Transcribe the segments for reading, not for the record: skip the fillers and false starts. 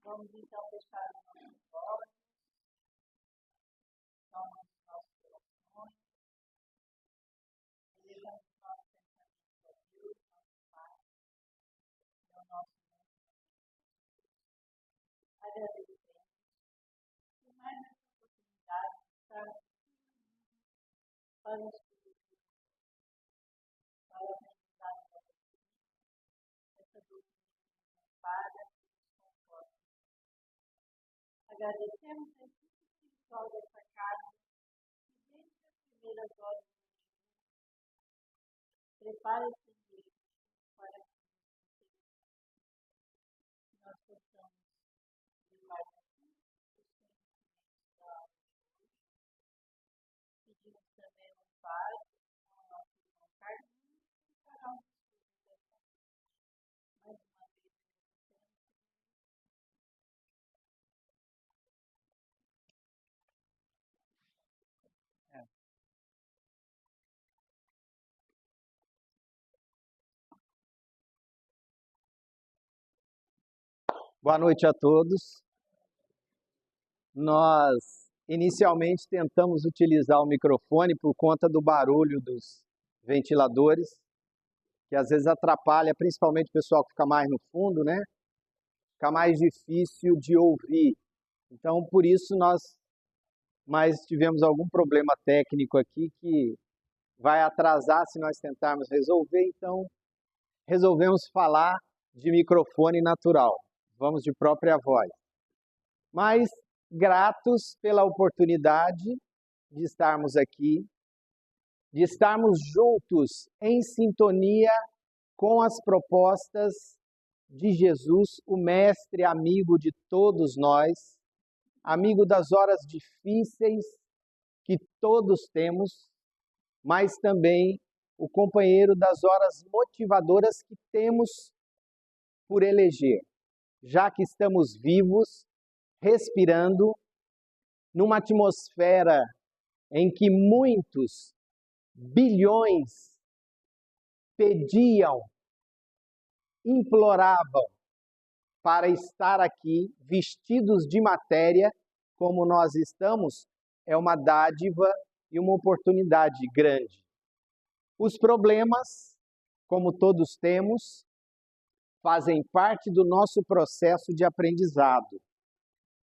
Vamos então fechar os nossos olhos, tomar os nossos corações, elevando os nossos pensamentos a Deus, nosso Pai, ao nosso mundo. Agradecemos por mais essa oportunidade de estarmos para o estudo, para o aprendizado da doutrina, essa doutrina que nos ampara e nos conforta. Agradecemos a equipe espiritual dessa casa, que desde as primeiras horas do dia prepara esse ambiente para que nós possamos levar aqui os conhecimentos da aula de hoje. Pedimos também ao Pai, ao nosso irmão Carlinhos, que fará um estudo dessa noite. Mais uma vez, Boa noite a todos. Nós inicialmente tentamos utilizar o microfone por conta do barulho dos ventiladores, que às vezes atrapalha, principalmente o pessoal que fica mais no fundo, né? Fica mais difícil de ouvir. Então, por isso mas tivemos algum problema técnico aqui que vai atrasar se nós tentarmos resolver, então resolvemos falar de microfone natural. Vamos de própria voz. Mas gratos pela oportunidade de estarmos aqui, de estarmos juntos em sintonia com as propostas de Jesus, o mestre amigo de todos nós, amigo das horas difíceis que todos temos, mas também o companheiro das horas motivadoras que temos por eleger, já que estamos vivos, respirando, numa atmosfera em que muitos bilhões pediam, imploravam para estar aqui vestidos de matéria, como nós estamos, é uma dádiva e uma oportunidade grande. Os problemas, como todos temos, fazem parte do nosso processo de aprendizado.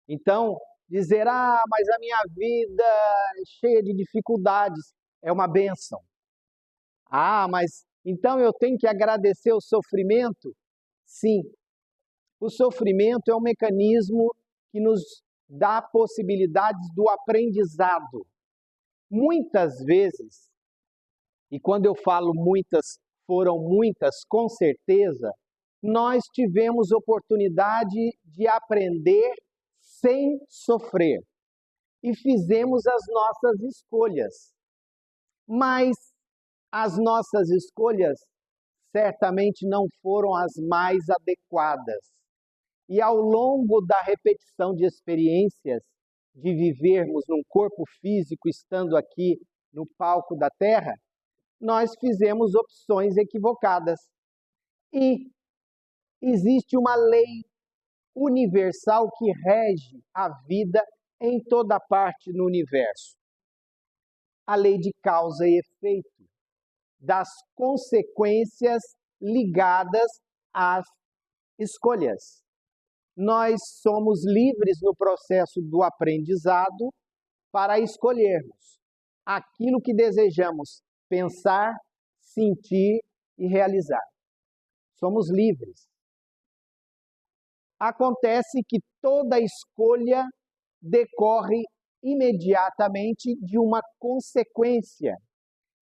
Então, dizer, mas a minha vida é cheia de dificuldades, é uma bênção. Mas então eu tenho que agradecer o sofrimento? Sim. O sofrimento é um mecanismo que nos dá possibilidades do aprendizado. Muitas vezes, e quando eu falo muitas, foram muitas, com certeza, nós tivemos oportunidade de aprender sem sofrer e fizemos as nossas escolhas. Mas as nossas escolhas certamente não foram as mais adequadas. E ao longo da repetição de experiências, de vivermos num corpo físico estando aqui no palco da Terra, nós fizemos opções equivocadas. E existe uma lei universal que rege a vida em toda parte no universo. A lei de causa e efeito, das consequências ligadas às escolhas. Nós somos livres no processo do aprendizado para escolhermos aquilo que desejamos pensar, sentir e realizar. Somos livres. Acontece que toda escolha decorre imediatamente de uma consequência.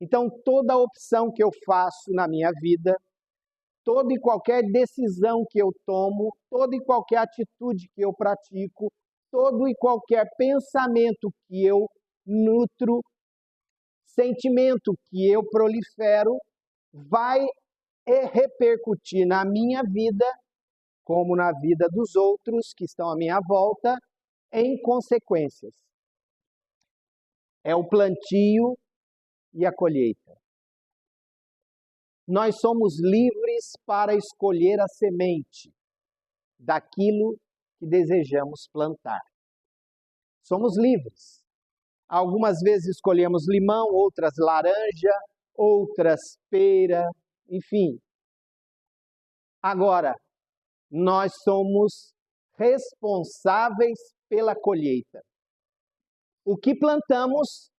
Então, toda opção que eu faço na minha vida, toda e qualquer decisão que eu tomo, toda e qualquer atitude que eu pratico, todo e qualquer pensamento que eu nutro, sentimento que eu prolifero, vai repercutir na minha vida, como na vida dos outros que estão à minha volta, em consequências. É o plantio e a colheita. nós somos livres para escolher a semente daquilo que desejamos plantar. Somos livres. Algumas vezes escolhemos limão, outras laranja, outras pera, enfim. Agora, nós somos responsáveis pela colheita. O que plantamos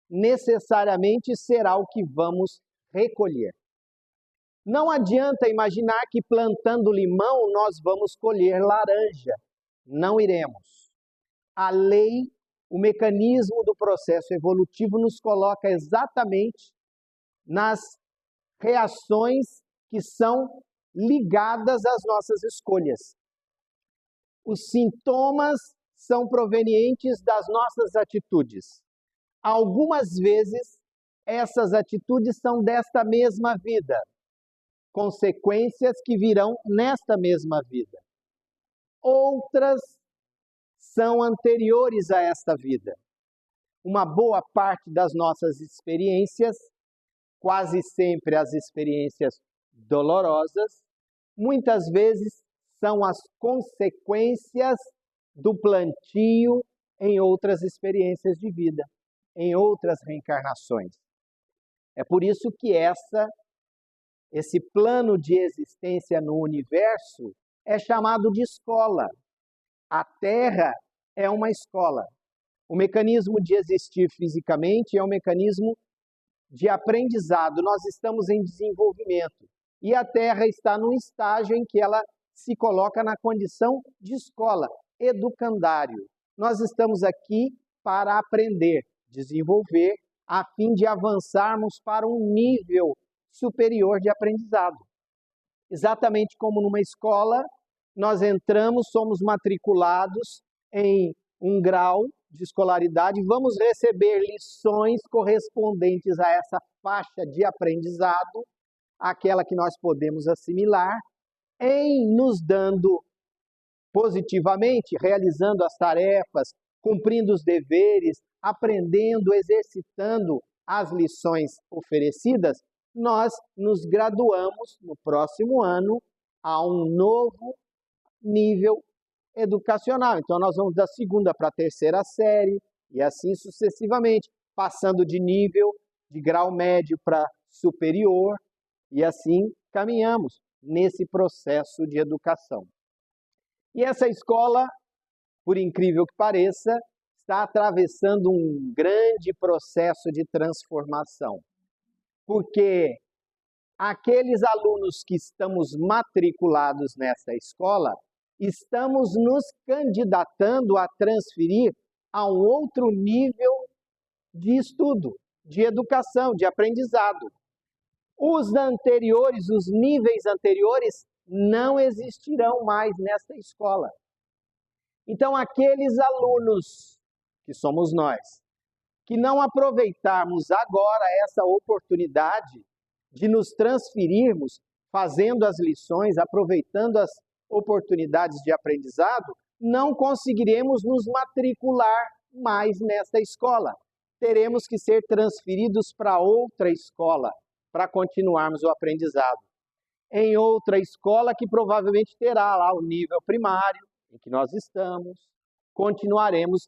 necessariamente será o que vamos recolher. Não adianta imaginar que plantando limão nós vamos colher laranja. Não iremos. A lei, o mecanismo do processo evolutivo nos coloca exatamente nas reações que são ligadas às nossas escolhas. Os sintomas são provenientes das nossas atitudes. Algumas vezes, essas atitudes são desta mesma vida, consequências que virão nesta mesma vida. Outras são anteriores a esta vida. Uma boa parte das nossas experiências, quase sempre as experiências dolorosas, muitas vezes são as consequências do plantio em outras experiências de vida, em outras reencarnações. É por isso que esse plano de existência no universo é chamado de escola. A Terra é uma escola. O mecanismo de existir fisicamente é um mecanismo de aprendizado. Nós estamos em desenvolvimento. E a Terra está num estágio em que ela se coloca na condição de escola, educandário. Nós estamos aqui para aprender, desenvolver, a fim de avançarmos para um nível superior de aprendizado. Exatamente como numa escola, nós entramos, somos matriculados em um grau de escolaridade, vamos receber lições correspondentes a essa faixa de aprendizado, aquela que nós podemos assimilar, em nos dando positivamente, realizando as tarefas, cumprindo os deveres, aprendendo, exercitando as lições oferecidas, nós nos graduamos no próximo ano a um novo nível educacional. Então, nós vamos da segunda para a terceira série e assim sucessivamente, passando de nível de grau médio para superior e assim caminhamos nesse processo de educação. E essa escola, por incrível que pareça, está atravessando um grande processo de transformação. Porque aqueles alunos que estamos matriculados nessa escola, estamos nos candidatando a transferir a um outro nível de estudo, de educação, de aprendizado. Os anteriores, os níveis anteriores, não existirão mais nesta escola. Então, aqueles alunos, que somos nós, que não aproveitarmos agora essa oportunidade de nos transferirmos, fazendo as lições, aproveitando as oportunidades de aprendizado, não conseguiremos nos matricular mais nesta escola. Teremos que ser transferidos para outra escola para continuarmos o aprendizado. Em outra escola que provavelmente terá lá o nível primário em que nós estamos, continuaremos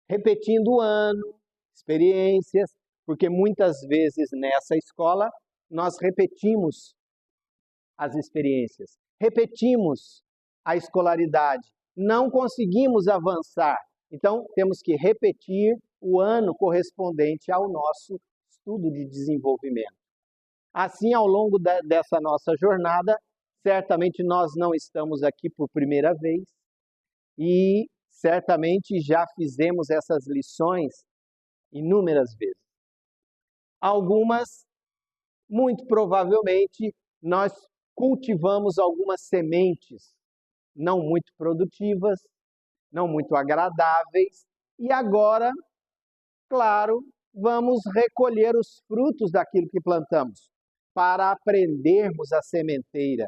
repetindo o ano, experiências, porque muitas vezes nessa escola nós repetimos as experiências, repetimos a escolaridade, não conseguimos avançar. Então, temos que repetir o ano correspondente ao nosso estudo de desenvolvimento. Assim, ao longo dessa nossa jornada, certamente nós não estamos aqui por primeira vez e certamente já fizemos essas lições inúmeras vezes. Algumas, muito provavelmente, nós cultivamos algumas sementes não muito produtivas, não muito agradáveis, e agora, claro, vamos recolher os frutos daquilo que plantamos, para aprendermos a sementeira,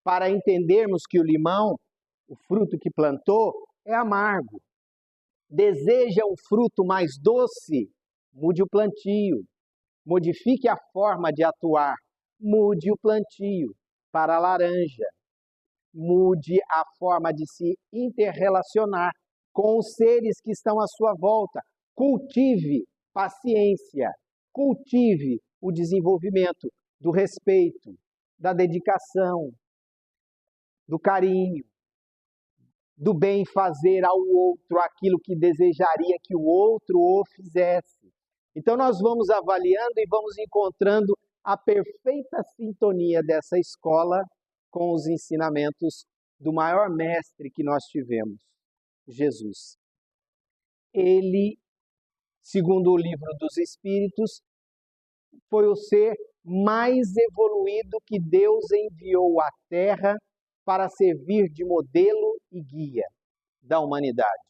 para entendermos que o limão, o fruto que plantou, é amargo. Deseja um fruto mais doce? Mude o plantio, modifique a forma de atuar, mude o plantio para a laranja, mude a forma de se interrelacionar com os seres que estão à sua volta. Cultive paciência, cultive o desenvolvimento do respeito, da dedicação, do carinho, do bem fazer ao outro aquilo que desejaria que o outro o fizesse. Então nós vamos avaliando e vamos encontrando a perfeita sintonia dessa escola com os ensinamentos do maior mestre que nós tivemos, Jesus. Ele, segundo o Livro dos Espíritos, foi o ser mais evoluído que Deus enviou à Terra para servir de modelo e guia da humanidade.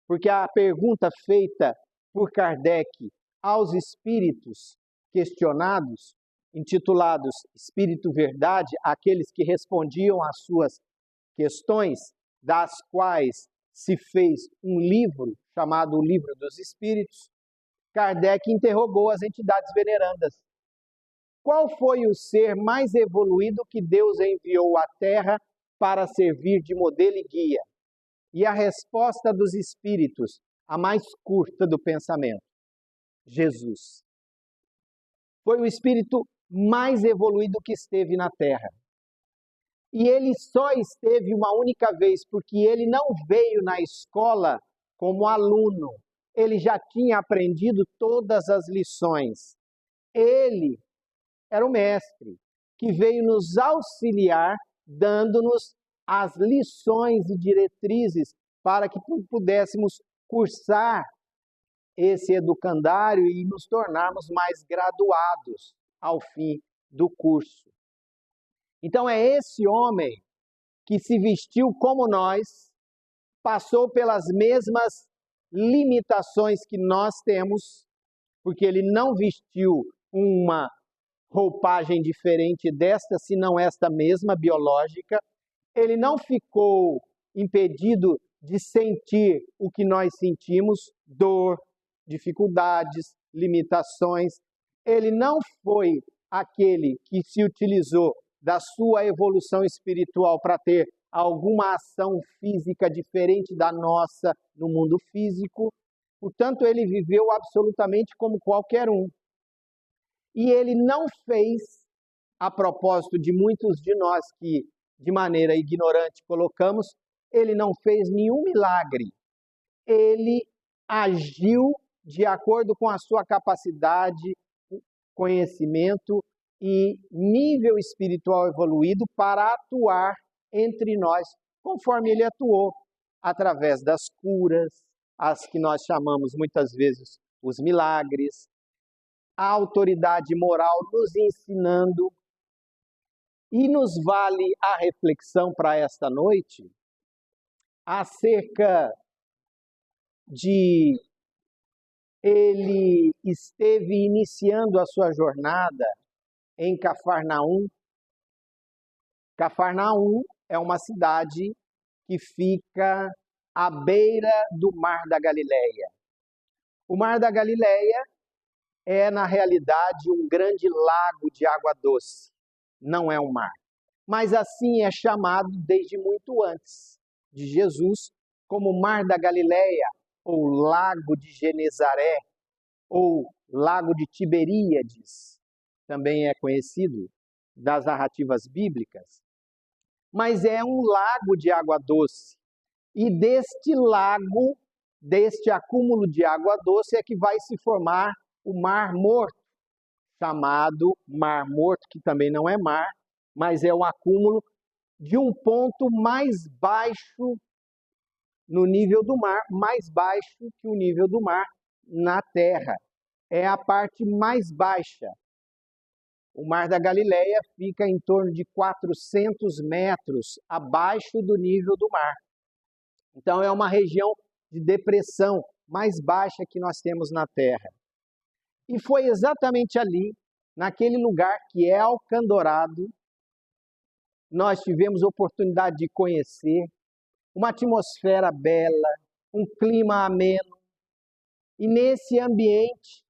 Porque a pergunta feita por Kardec aos espíritos questionados, intitulados Espírito Verdade, aqueles que respondiam às suas questões, das quais se fez um livro chamado O Livro dos Espíritos, Kardec interrogou as entidades venerandas. Qual foi o ser mais evoluído que Deus enviou à Terra para servir de modelo e guia? E a resposta dos espíritos, a mais curta do pensamento: Jesus. Foi o espírito mais evoluído que esteve na Terra. E ele só esteve uma única vez, porque ele não veio na escola como aluno. Ele já tinha aprendido todas as lições. Ele era o mestre que veio nos auxiliar, dando-nos as lições e diretrizes para que pudéssemos cursar esse educandário e nos tornarmos mais graduados ao fim do curso. Então é esse homem que se vestiu como nós, passou pelas mesmas limitações que nós temos, porque ele não vestiu uma roupagem diferente desta, senão esta mesma biológica. Ele não ficou impedido de sentir o que nós sentimos, dor, dificuldades, limitações. Ele não foi aquele que se utilizou da sua evolução espiritual para ter alguma ação física diferente da nossa no mundo físico. Portanto, ele viveu absolutamente como qualquer um. E ele não fez, a propósito de muitos de nós que de maneira ignorante colocamos, ele não fez nenhum milagre. Ele agiu de acordo com a sua capacidade, conhecimento e nível espiritual evoluído para atuar entre nós, conforme ele atuou, através das curas, as que nós chamamos muitas vezes os milagres, a autoridade moral nos ensinando. E nos vale a reflexão para esta noite acerca de ele esteve iniciando a sua jornada em Cafarnaum. Cafarnaum é uma cidade que fica à beira do Mar da Galileia. O Mar da Galileia é, na realidade, um grande lago de água doce. Não é um mar. Mas assim é chamado desde muito antes de Jesus, como Mar da Galileia, ou Lago de Genezaré, ou Lago de Tiberíades, também é conhecido das narrativas bíblicas. Mas é um lago de água doce. E deste lago, deste acúmulo de água doce, é que vai se formar o Mar Morto, chamado Mar Morto, que também não é mar, mas é um acúmulo de um ponto mais baixo no nível do mar, mais baixo que o nível do mar na Terra. É a parte mais baixa. O Mar da Galileia fica em torno de 400 metros abaixo do nível do mar. Então é uma região de depressão mais baixa que nós temos na Terra. E foi exatamente ali, naquele lugar que é Alcandorado, nós tivemos oportunidade de conhecer uma atmosfera bela, um clima ameno. E nesse ambiente,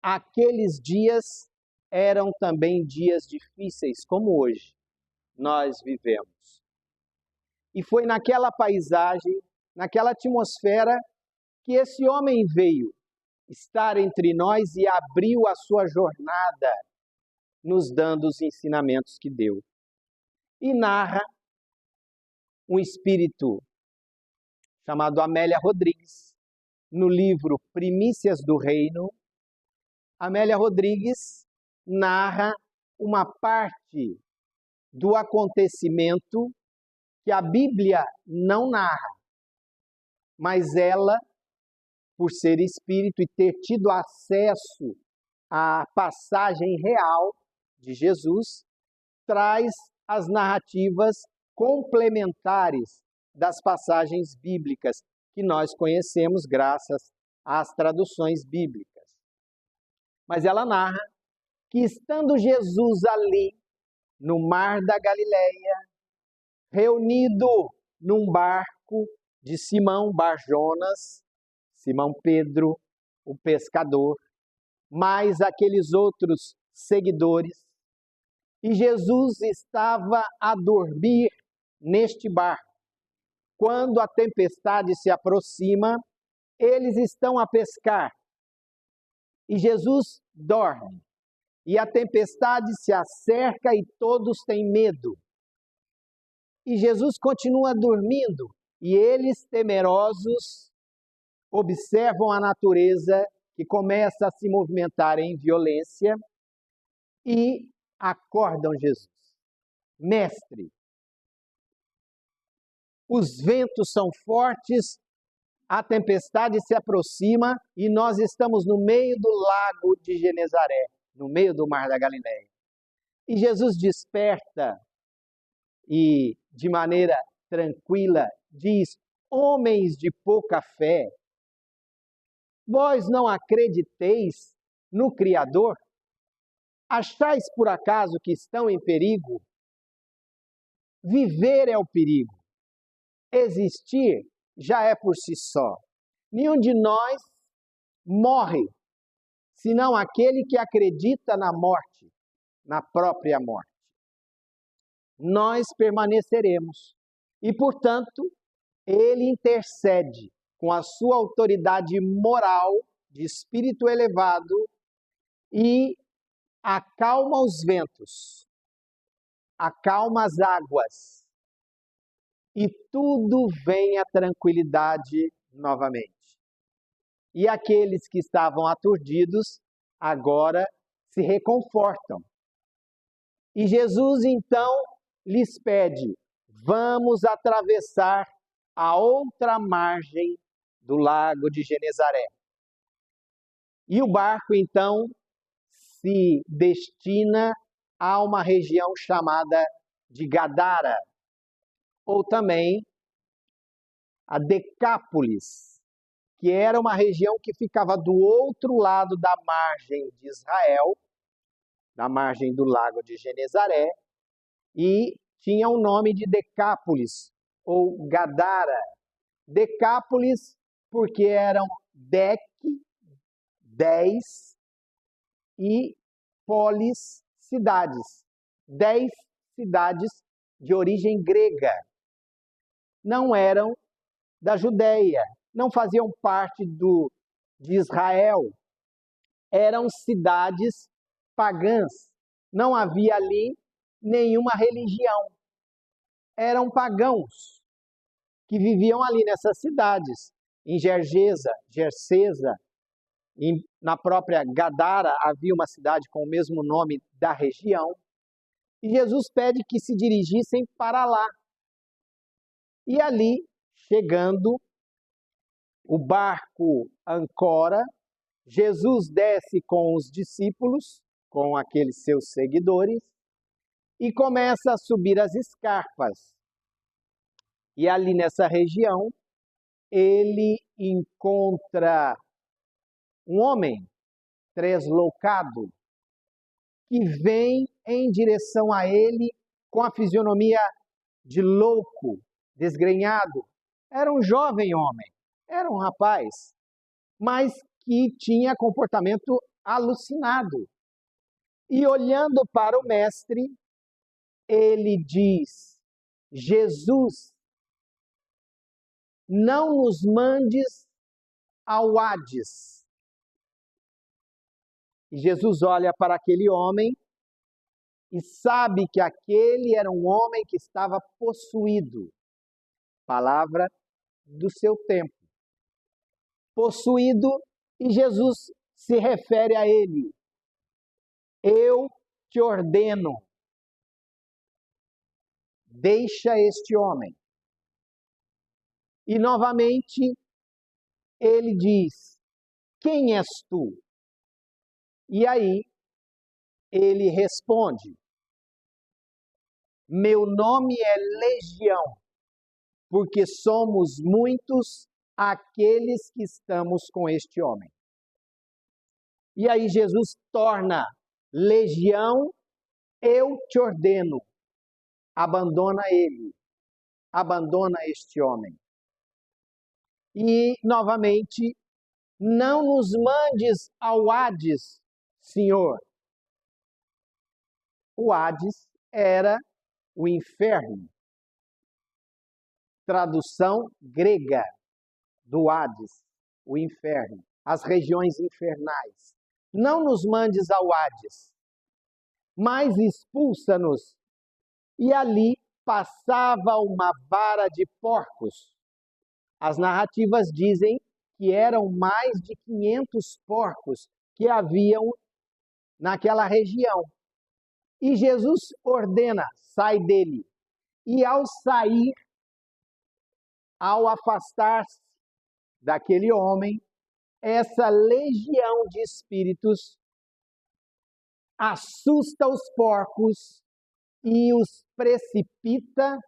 aqueles dias, eram também dias difíceis, como hoje nós vivemos. E foi naquela paisagem, naquela atmosfera, que esse homem veio estar entre nós e abriu a sua jornada, nos dando os ensinamentos que deu. E narra um espírito chamado Amélia Rodrigues, no livro Primícias do Reino. Amélia Rodrigues narra uma parte do acontecimento que a Bíblia não narra, mas ela, por ser espírito e ter tido acesso à passagem real de Jesus, traz as narrativas complementares das passagens bíblicas que nós conhecemos graças às traduções bíblicas. Mas ela narra que, estando Jesus ali no mar da Galileia, reunido num barco de Simão Bar-Jonas, Simão Pedro, o pescador, mais aqueles outros seguidores, e Jesus estava a dormir neste barco. Quando a tempestade se aproxima, eles estão a pescar. E Jesus dorme. E a tempestade se acerca e todos têm medo. E Jesus continua dormindo. E eles, temerosos, observam a natureza que começa a se movimentar em violência e acordam Jesus. Mestre, os ventos são fortes, a tempestade se aproxima e nós estamos no meio do lago de Genezaré, no meio do mar da Galileia. E Jesus desperta e, de maneira tranquila, diz: homens de pouca fé, vós não acrediteis no Criador? Achais por acaso que estão em perigo? Viver é o perigo. Existir já é por si só. Nenhum de nós morre, senão aquele que acredita na morte, na própria morte. Nós permaneceremos. E, portanto, ele intercede com a sua autoridade moral de espírito elevado e acalma os ventos, acalma as águas, e tudo vem à tranquilidade novamente. E aqueles que estavam aturdidos agora se reconfortam. E Jesus então lhes pede: vamos atravessar a outra margem do lago de Genezaré. E o barco então se destina a uma região chamada de Gadara, ou também a Decápolis, que era uma região que ficava do outro lado da margem de Israel, da margem do lago de Genezaré, e tinha o nome de Decápolis, ou Gadara. Decápolis porque eram 10 e polis, cidades. 10 cidades de origem grega. Não eram da Judéia, não faziam parte de Israel. Eram cidades pagãs. Não havia ali nenhuma religião. Eram pagãos que viviam ali nessas cidades. Em Gergesa, na própria Gadara havia uma cidade com o mesmo nome da região. E Jesus pede que se dirigissem para lá. E ali, chegando, o barco ancora, Jesus desce com os discípulos, com aqueles seus seguidores, e começa a subir as escarpas. E ali nessa região, ele encontra um homem tresloucado que vem em direção a ele com a fisionomia de louco, desgrenhado. Era um jovem homem, era um rapaz, mas que tinha comportamento alucinado. E olhando para o mestre, ele diz: Jesus, não nos mandes ao Hades. E Jesus olha para aquele homem e sabe que aquele era um homem que estava possuído. Palavra do seu tempo. Possuído, e Jesus se refere a ele: eu te ordeno, deixa este homem. E novamente ele diz: quem és tu? E aí ele responde: meu nome é Legião, porque somos muitos aqueles que estamos com este homem. E aí Jesus torna: Legião, eu te ordeno, abandona ele, abandona este homem. E novamente, não nos mandes ao Hades, Senhor. O Hades era o inferno. Tradução grega do Hades, o inferno, as regiões infernais. Não nos mandes ao Hades, mas expulsa-nos. E ali passava uma vara de porcos. As narrativas dizem que eram mais de 500 porcos que haviam naquela região. E Jesus ordena: sai dele. E ao sair, ao afastar-se daquele homem, essa legião de espíritos assusta os porcos e os precipita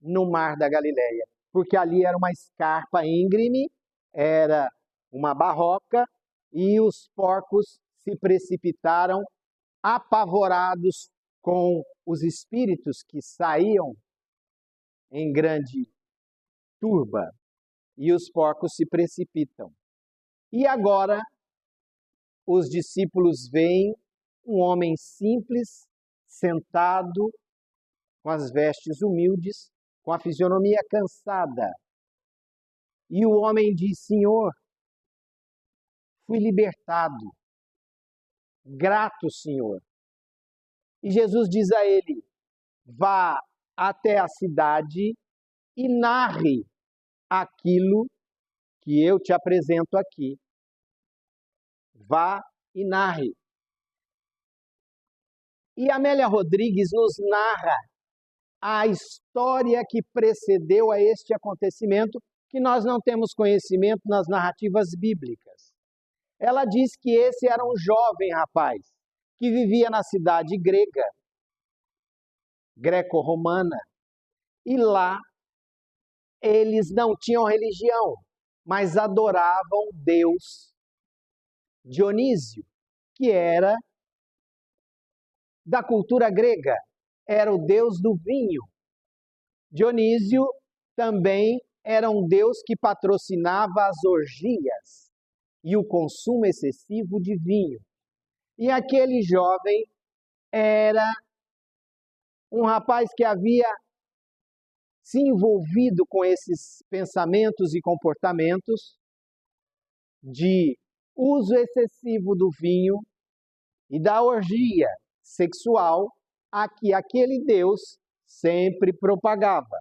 no mar da Galileia. Porque ali era uma escarpa íngreme, era uma barroca, e os porcos se precipitaram apavorados com os espíritos que saíam em grande turba, e os porcos se precipitam. E agora os discípulos veem um homem simples, sentado, com as vestes humildes, com a fisionomia cansada. E o homem diz: Senhor, fui libertado. Grato, Senhor. E Jesus diz a ele: vá até a cidade e narre aquilo que eu te apresento aqui. Vá e narre. E Amélia Rodrigues nos narra a história que precedeu a este acontecimento, que nós não temos conhecimento nas narrativas bíblicas. Ela diz que esse era um jovem rapaz que vivia na cidade grega, greco-romana, e lá eles não tinham religião, mas adoravam Deus Dionísio, que era da cultura grega, era o deus do vinho. Dionísio também era um deus que patrocinava as orgias e o consumo excessivo de vinho. E aquele jovem era um rapaz que havia se envolvido com esses pensamentos e comportamentos de uso excessivo do vinho e da orgia sexual a que aquele Deus sempre propagava.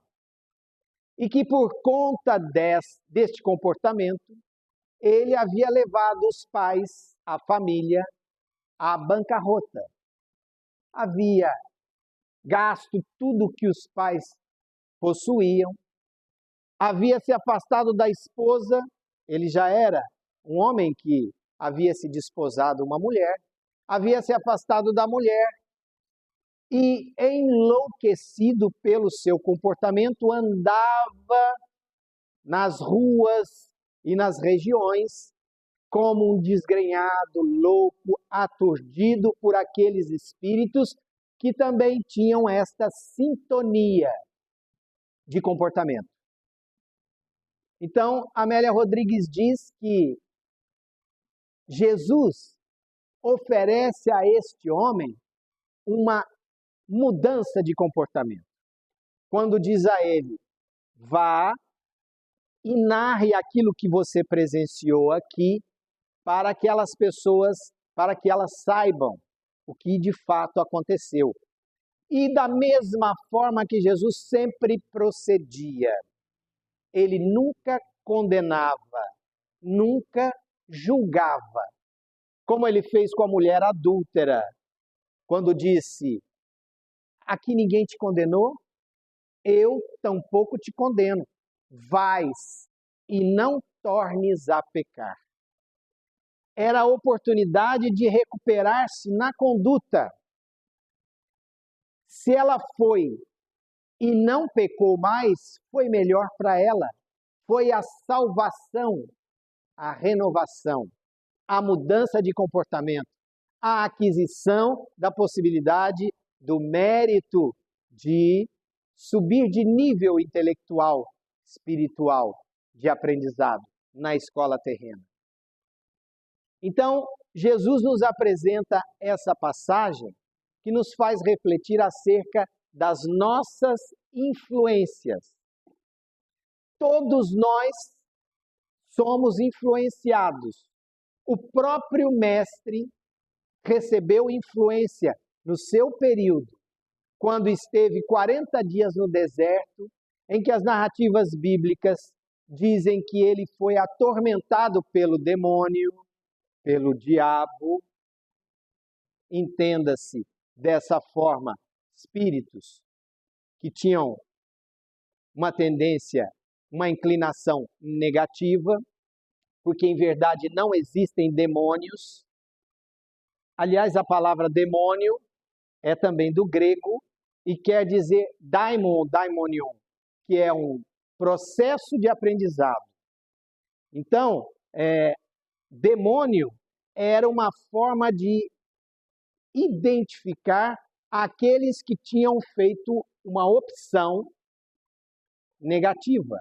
E que por conta deste comportamento, ele havia levado os pais, a família, à bancarrota. Havia gasto tudo que os pais possuíam, havia se afastado da esposa, ele já era um homem que havia se desposado uma mulher, havia se afastado da mulher e, enlouquecido pelo seu comportamento, andava nas ruas e nas regiões como um desgrenhado, louco, aturdido por aqueles espíritos que também tinham esta sintonia de comportamento. Então, Amélia Rodrigues diz que Jesus oferece a este homem uma mudança de comportamento. Quando diz a ele, vá e narre aquilo que você presenciou aqui para que aquelas pessoas, para que elas saibam o que de fato aconteceu. E da mesma forma que Jesus sempre procedia, ele nunca condenava, nunca julgava, como ele fez com a mulher adúltera, quando disse, aqui ninguém te condenou, eu tampouco te condeno, vais e não tornes a pecar. Era a oportunidade de recuperar-se na conduta. Se ela foi e não pecou mais, foi melhor para ela. Foi a salvação, a renovação, a mudança de comportamento, a aquisição da possibilidade do mérito de subir de nível intelectual, espiritual, de aprendizado na escola terrena. Então, Jesus nos apresenta essa passagem que nos faz refletir acerca das nossas influências. Todos nós somos influenciados. O próprio mestre recebeu influência no seu período, quando esteve 40 dias no deserto, em que as narrativas bíblicas dizem que ele foi atormentado pelo demônio, pelo diabo. Entenda-se dessa forma, espíritos que tinham uma tendência, uma inclinação negativa, porque em verdade não existem demônios. Aliás, a palavra demônio é também do grego e quer dizer daimon, daimonion, que é um processo de aprendizado. Então, demônio era uma forma de identificar aqueles que tinham feito uma opção negativa.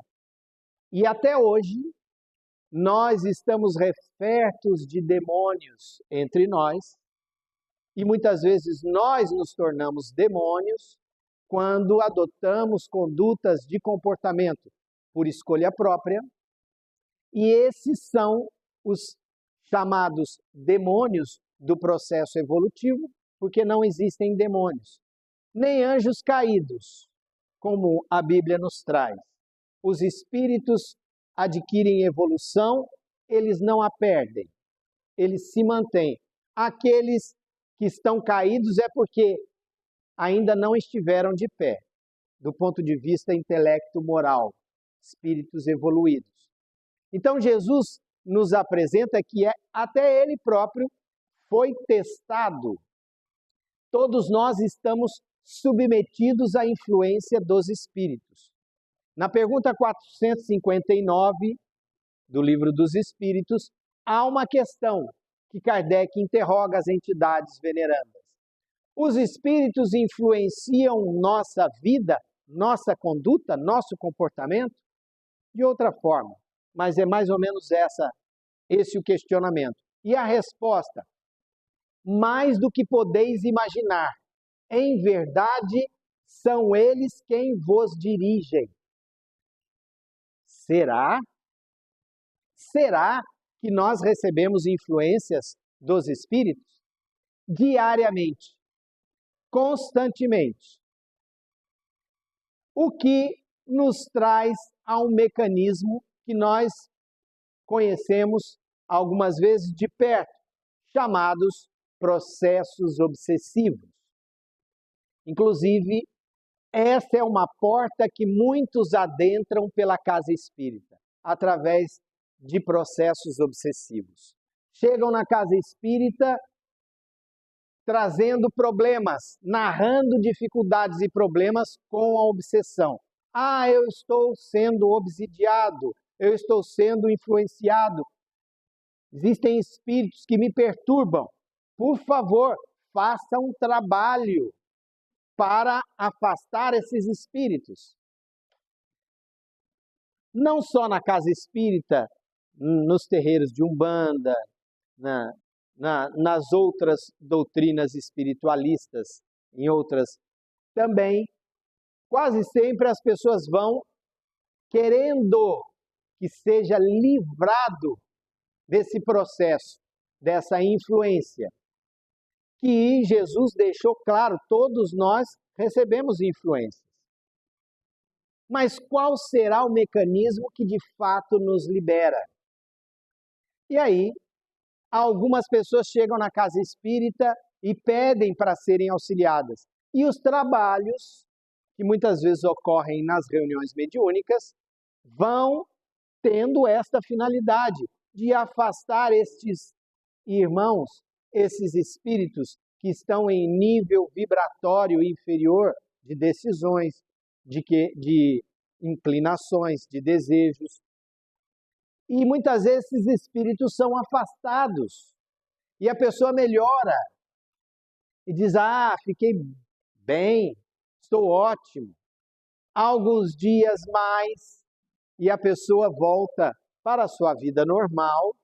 E até hoje, nós estamos refertos de demônios entre nós, e muitas vezes nós nos tornamos demônios quando adotamos condutas de comportamento por escolha própria, e esses são os chamados demônios do processo evolutivo, porque não existem demônios, nem anjos caídos, como a Bíblia nos traz. Os espíritos adquirem evolução, eles não a perdem, eles se mantêm. Aqueles que estão caídos é porque ainda não estiveram de pé, do ponto de vista intelecto-moral, espíritos evoluídos. Então Jesus nos apresenta que até ele próprio foi testado. Todos nós estamos submetidos à influência dos espíritos. Na pergunta 459 do Livro dos Espíritos, há uma questão que Kardec interroga as entidades venerandas. Os espíritos influenciam nossa vida, nossa conduta, nosso comportamento? De outra forma, mas é mais ou menos esse o questionamento. E a resposta, mais do que podeis imaginar, em verdade, são eles quem vos dirigem. Será? Será que nós recebemos influências dos espíritos? Diariamente, constantemente. O que nos traz a um mecanismo que nós conhecemos algumas vezes de perto, chamados processos obsessivos. Inclusive, essa é uma porta que muitos adentram pela casa espírita, através de processos obsessivos. Chegam na casa espírita trazendo problemas, narrando dificuldades e problemas com a obsessão. Ah, eu estou sendo obsidiado, eu estou sendo influenciado. Existem espíritos que me perturbam. Por favor, faça um trabalho para afastar esses espíritos. Não só na casa espírita, nos terreiros de Umbanda, nas outras doutrinas espiritualistas, em outras também, quase sempre as pessoas vão querendo que seja livrado desse processo, dessa influência, que Jesus deixou claro, todos nós recebemos influências. Mas qual será o mecanismo que de fato nos libera? E aí, algumas pessoas chegam na casa espírita e pedem para serem auxiliadas. E os trabalhos, que muitas vezes ocorrem nas reuniões mediúnicas, vão tendo esta finalidade de afastar estes irmãos, esses espíritos que estão em nível vibratório inferior de decisões, de inclinações, de desejos. E muitas vezes esses espíritos são afastados. E a pessoa melhora e diz: fiquei bem, estou ótimo. Alguns dias mais e a pessoa volta para a sua vida normal,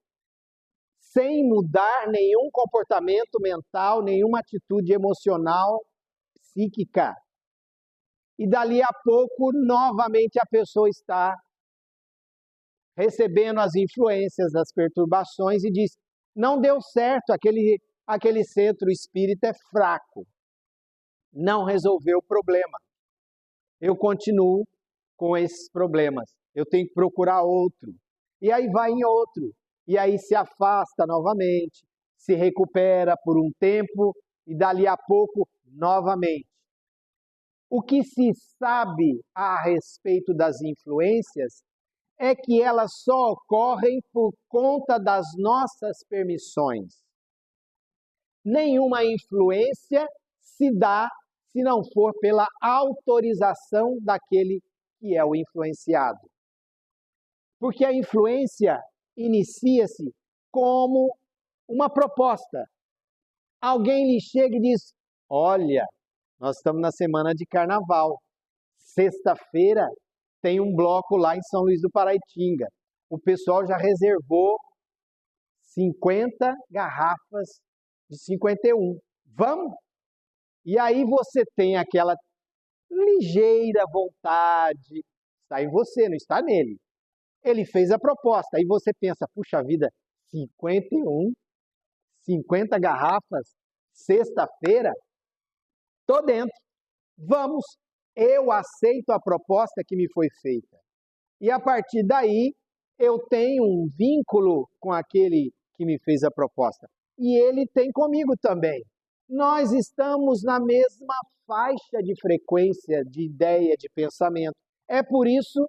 sem mudar nenhum comportamento mental, nenhuma atitude emocional, psíquica. E dali a pouco, novamente, a pessoa está recebendo as influências das perturbações e diz: não deu certo, aquele centro espírita é fraco, não resolveu o problema. Eu continuo com esses problemas, eu tenho que procurar outro. E aí vai em outro, e aí se afasta novamente, se recupera por um tempo e dali a pouco novamente. O que se sabe a respeito das influências é que elas só ocorrem por conta das nossas permissões. Nenhuma influência se dá se não for pela autorização daquele que é o influenciado. Porque a influência inicia-se como uma proposta. Alguém lhe chega e diz: olha, nós estamos na semana de carnaval. Sexta-feira tem um bloco lá em São Luís do Paraitinga. O pessoal já reservou 50 garrafas de 51. Vamos? E aí você tem aquela ligeira vontade, está em você, não está nele. Ele fez a proposta, aí você pensa: puxa vida, 50 garrafas, sexta-feira, tô dentro, vamos, eu aceito a proposta que me foi feita. E a partir daí, eu tenho um vínculo com aquele que me fez a proposta. E ele tem comigo também. Nós estamos na mesma faixa de frequência, de ideia, de pensamento. É por isso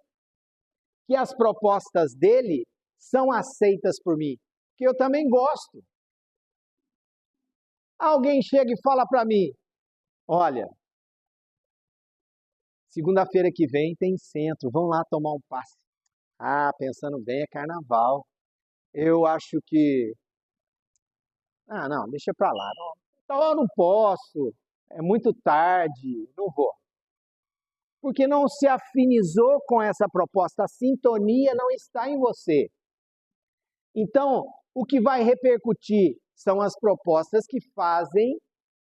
que as propostas dele são aceitas por mim, que eu também gosto. Alguém chega e fala para mim: olha, segunda-feira que vem tem centro, vamos lá tomar um passe. Pensando bem, é carnaval. Eu acho que... não, deixa para lá. Então eu não posso, é muito tarde, não vou. Porque não se afinizou com essa proposta, a sintonia não está em você. Então, o que vai repercutir são as propostas que fazem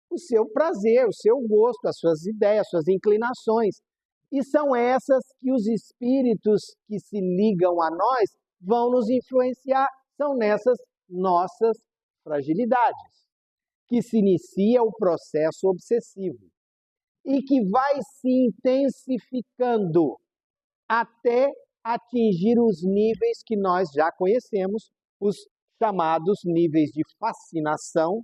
o seu prazer, o seu gosto, as suas ideias, as suas inclinações. E são essas que os espíritos que se ligam a nós vão nos influenciar. São nessas nossas fragilidades que se inicia o processo obsessivo e que vai se intensificando até atingir os níveis que nós já conhecemos, os chamados níveis de fascinação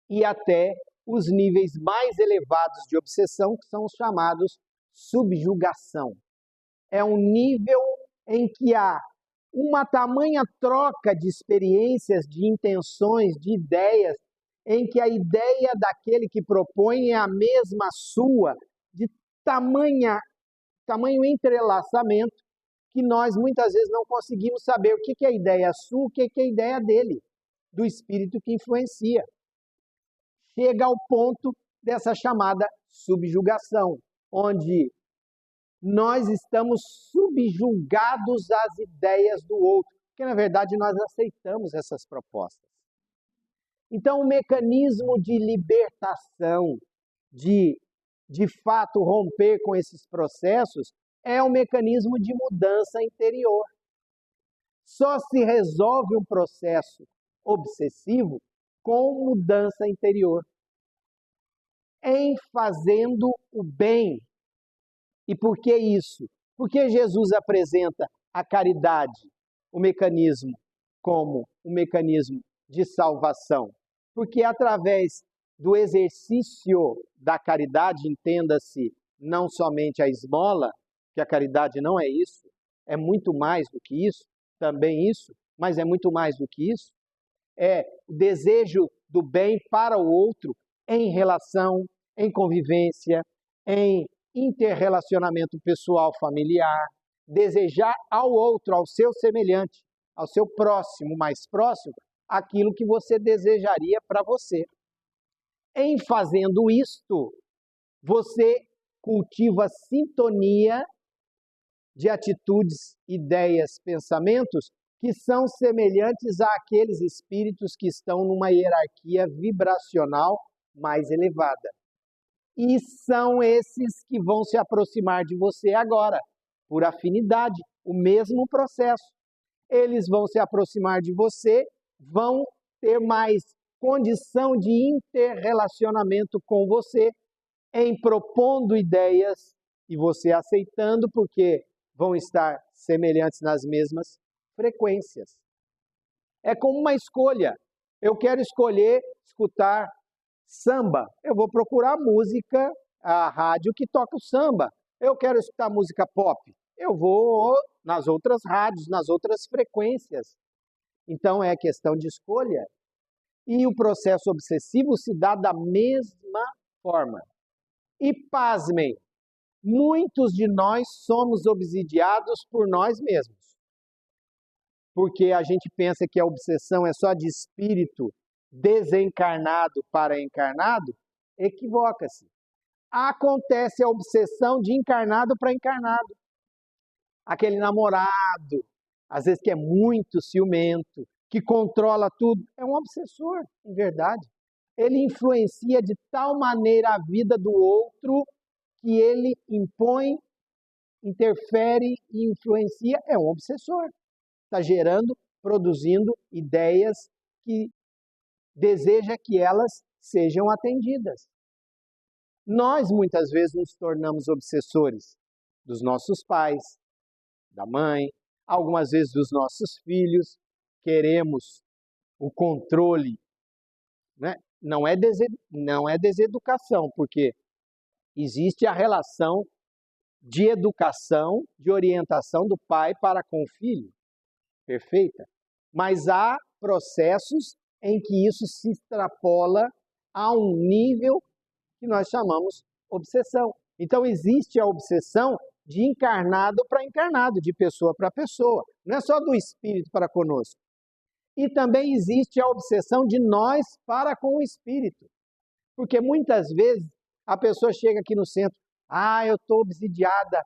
e até os níveis mais elevados de obsessão, que são os chamados subjugação. É um nível em que há uma tamanha troca de experiências, de intenções, de ideias, em que a ideia daquele que propõe é a mesma sua, de tamanho entrelaçamento, que nós muitas vezes não conseguimos saber o que é a ideia sua, o que é a ideia dele, do espírito que influencia. Chega ao ponto dessa chamada subjugação, onde nós estamos subjugados às ideias do outro, porque na verdade nós aceitamos essas propostas. Então, o mecanismo de libertação, de fato romper com esses processos, é um mecanismo de mudança interior. Só se resolve um processo obsessivo com mudança interior, em fazendo o bem. E por que isso? Porque Jesus apresenta a caridade, o mecanismo, como um mecanismo de salvação. Porque através do exercício da caridade, entenda-se não somente a esmola, que a caridade não é isso, é muito mais do que isso, também isso, mas é muito mais do que isso. É o desejo do bem para o outro em relação, em convivência, em interrelacionamento pessoal, familiar, desejar ao outro, ao seu semelhante, ao seu próximo, mais próximo, aquilo que você desejaria para você. Em fazendo isto, você cultiva sintonia de atitudes, ideias, pensamentos que são semelhantes àqueles espíritos que estão numa hierarquia vibracional mais elevada. E são esses que vão se aproximar de você agora, por afinidade, o mesmo processo. Eles vão se aproximar de você, vão ter mais condição de interrelacionamento com você, em propondo ideias e você aceitando, porque vão estar semelhantes nas mesmas frequências. É como uma escolha. Eu quero escolher escutar samba. Eu vou procurar música, a rádio que toca o samba. Eu quero escutar música pop. Eu vou nas outras rádios, nas outras frequências. Então é questão de escolha. E o processo obsessivo se dá da mesma forma. E pasmem, muitos de nós somos obsidiados por nós mesmos. Porque a gente pensa que a obsessão é só de espírito desencarnado para encarnado, equivoca-se. Acontece a obsessão de encarnado para encarnado. Aquele namorado, às vezes que é muito ciumento, que controla tudo, é um obsessor, em verdade. Ele influencia de tal maneira a vida do outro que ele impõe, interfere e influencia, é um obsessor. Está gerando, produzindo ideias que deseja que elas sejam atendidas. Nós, muitas vezes, nos tornamos obsessores dos nossos pais, da mãe, algumas vezes dos nossos filhos, queremos o controle, né? Não é deseducação, porque existe a relação de educação, de orientação do pai para com o filho, perfeita, mas há processos em que isso se extrapola a um nível que nós chamamos obsessão. Então existe a obsessão de encarnado para encarnado, de pessoa para pessoa, não é só do espírito para conosco. E também existe a obsessão de nós para com o espírito, porque muitas vezes a pessoa chega aqui no centro, eu estou obsidiada,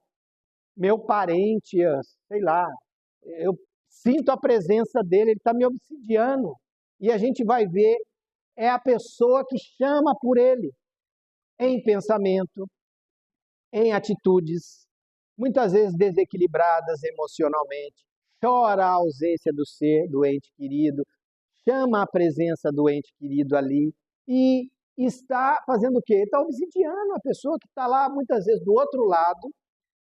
meu parente, sei lá, eu sinto a presença dele, ele está me obsidiando. E a gente vai ver, é a pessoa que chama por ele, em pensamento, em atitudes, muitas vezes desequilibradas emocionalmente, chora a ausência do ente querido, chama a presença do ente querido ali e está fazendo o quê? Está obsidiando a pessoa que está lá, muitas vezes, do outro lado,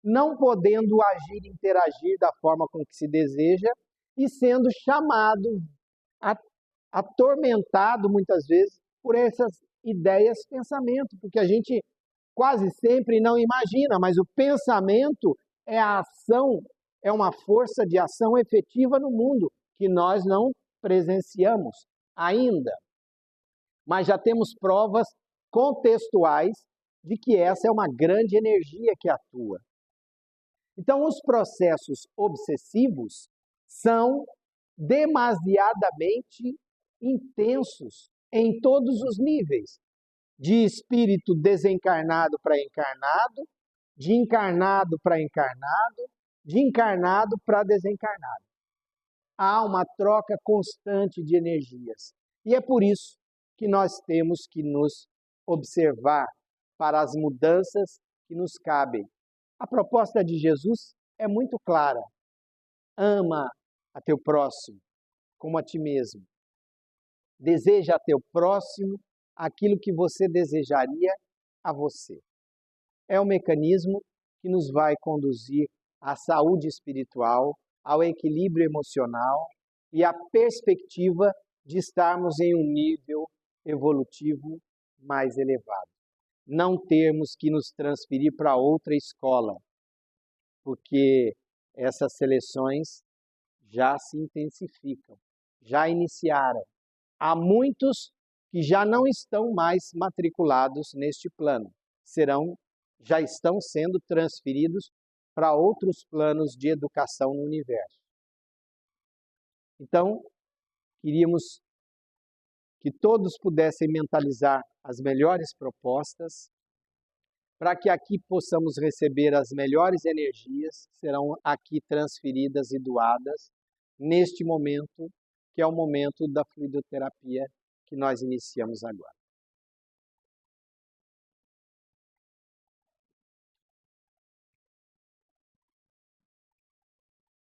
não podendo agir, interagir da forma com que se deseja e sendo chamado, atormentado, muitas vezes, por essas ideias, pensamento, porque a gente quase sempre não imagina, mas o pensamento é a ação, é uma força de ação efetiva no mundo, que nós não presenciamos ainda. Mas já temos provas contextuais de que essa é uma grande energia que atua. Então, os processos obsessivos são demasiadamente intensos em todos os níveis, de espírito desencarnado para encarnado, de encarnado para encarnado, de encarnado para desencarnado. Há uma troca constante de energias. E é por isso que nós temos que nos observar para as mudanças que nos cabem. A proposta de Jesus é muito clara. Ama a teu próximo como a ti mesmo. Deseja a teu próximo aquilo que você desejaria a você. É um mecanismo que nos vai conduzir à saúde espiritual, ao equilíbrio emocional e à perspectiva de estarmos em um nível evolutivo mais elevado. Não termos que nos transferir para outra escola, porque essas seleções já se intensificam, já iniciaram. Há muitos que já não estão mais matriculados neste plano, já estão sendo transferidos para outros planos de educação no universo. Então, queríamos que todos pudessem mentalizar as melhores propostas, para que aqui possamos receber as melhores energias, que serão aqui transferidas e doadas neste momento, que é o momento da fluidoterapia que nós iniciamos agora.